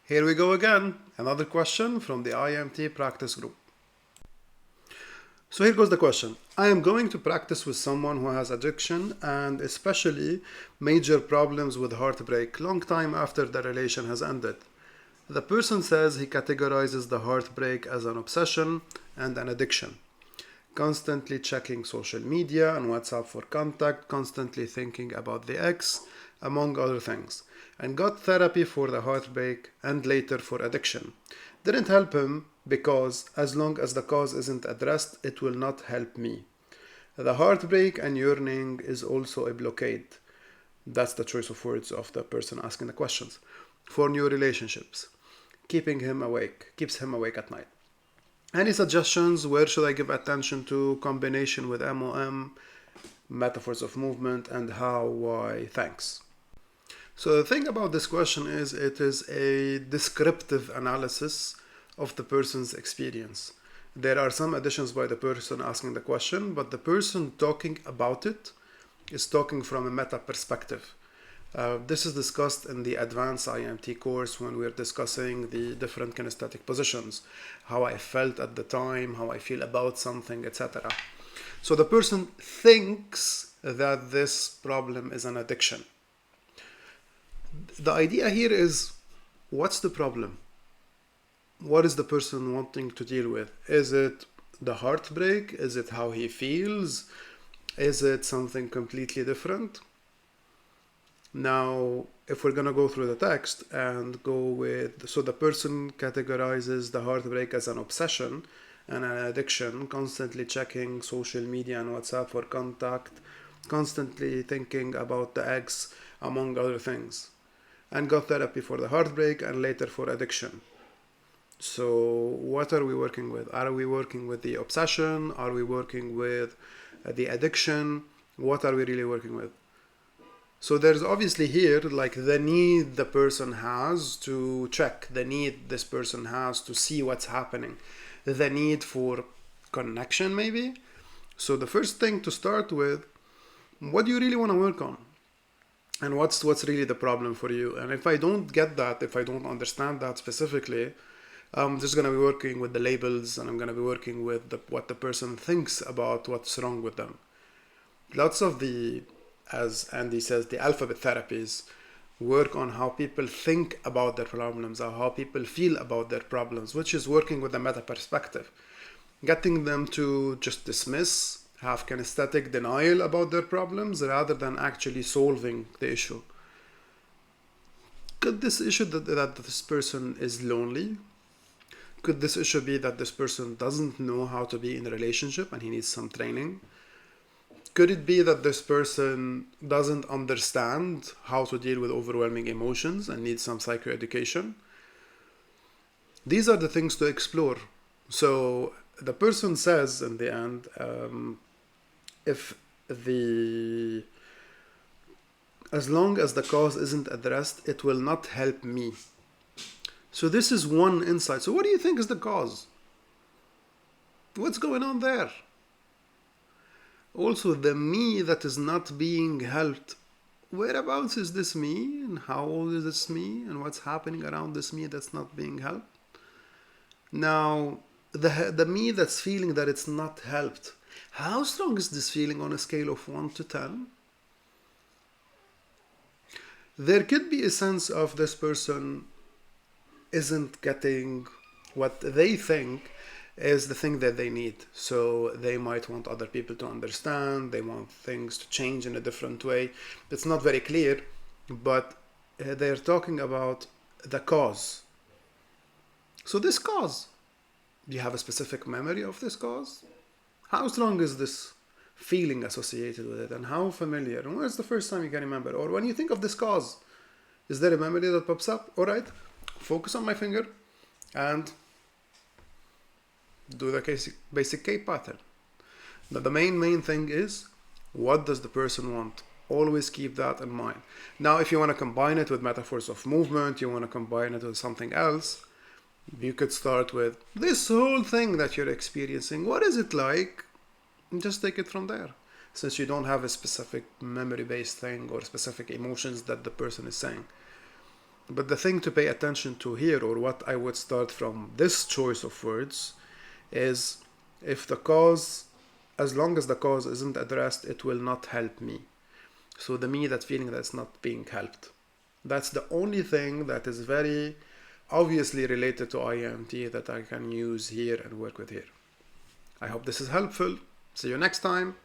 Here we go again, another question from the IEMT practice group. So here goes the question. I am going to practice with someone who has addiction and especially major problems with heartbreak long time after the relation has ended. The person says he categorizes the heartbreak as an obsession and an addiction. Constantly checking social media and WhatsApp for contact, constantly thinking about the ex, among other things, and got therapy for the heartbreak and later for addiction. Didn't help him because as long as the cause isn't addressed, it will not help me. The heartbreak and yearning is also a blockade. That's the choice of words of the person asking the questions. For new relationships, keeps him awake at night. Any suggestions? Where should I give attention to? Combination with MOM, metaphors of movement, and how, why, thanks. So the thing about this question is it is a descriptive analysis of the person's experience. There are some additions by the person asking the question, but the person talking about it is talking from a meta perspective. This is discussed in the advanced IEMT course when we're discussing the different kinesthetic positions, how I felt at the time, how I feel about something, etc. So the person thinks that this problem is an addiction. The idea here is, what's the problem? What is the person wanting to deal with? Is it the heartbreak? Is it how he feels? Is it something completely different? Now, if we're going to go through the text and go with, so the person categorizes the heartbreak as an obsession and an addiction, constantly checking social media and WhatsApp for contact, constantly thinking about the ex, among other things, and got therapy for the heartbreak and later for addiction. So what are we working with? Are we working with the obsession? Are we working with the addiction? What are we really working with? So there's obviously here like the need the person has to check, the need this person has to see what's happening, the need for connection maybe. So the first thing to start with, what do you really want to work on? And what's really the problem for you? And if I don't get that, if I don't understand that specifically, I'm just going to be working with the labels and I'm going to be working with what the person thinks about what's wrong with them. Lots of the, as Andy says, the alphabet therapies work on how people think about their problems or how people feel about their problems, which is working with the meta perspective, getting them to just dismiss, have kinesthetic denial about their problems rather than actually solving the issue. Could this issue that this person is lonely? Could this issue be that this person doesn't know how to be in a relationship and he needs some training? Could it be that this person doesn't understand how to deal with overwhelming emotions and needs some psychoeducation? These are the things to explore. So the person says in the end, as long as the cause isn't addressed, it will not help me. So this is one insight. So what do you think is the cause? What's going on there? Also, the me that is not being helped. Whereabouts is this me? And how old is this me? And what's happening around this me that's not being helped? Now, the me that's feeling that it's not helped. How strong is this feeling on a scale of 1 to 10? There could be a sense of this person isn't getting what they think is the thing that they need. So they might want other people to understand, they want things to change in a different way. It's not very clear, but they're talking about the cause. So this cause, do you have a specific memory of this cause? How strong is this feeling associated with it, and how familiar? And where's the first time you can remember? Or when you think of this cause, is there a memory that pops up? All right, focus on my finger and do the basic K pattern. Now the main thing is, what does the person want? Always keep that in mind. Now if you want to combine it with metaphors of movement, you want to combine it with something else, you could start with this whole thing that you're experiencing. What is it like? And just take it from there. Since you don't have a specific memory-based thing or specific emotions that the person is saying. But the thing to pay attention to here, or what I would start from this choice of words, is if the cause, as long as the cause isn't addressed, it will not help me. So the me that's feeling that's not being helped. That's the only thing that is very obviously related to IEMT that I can use here and work with here. I hope this is helpful. See you next time.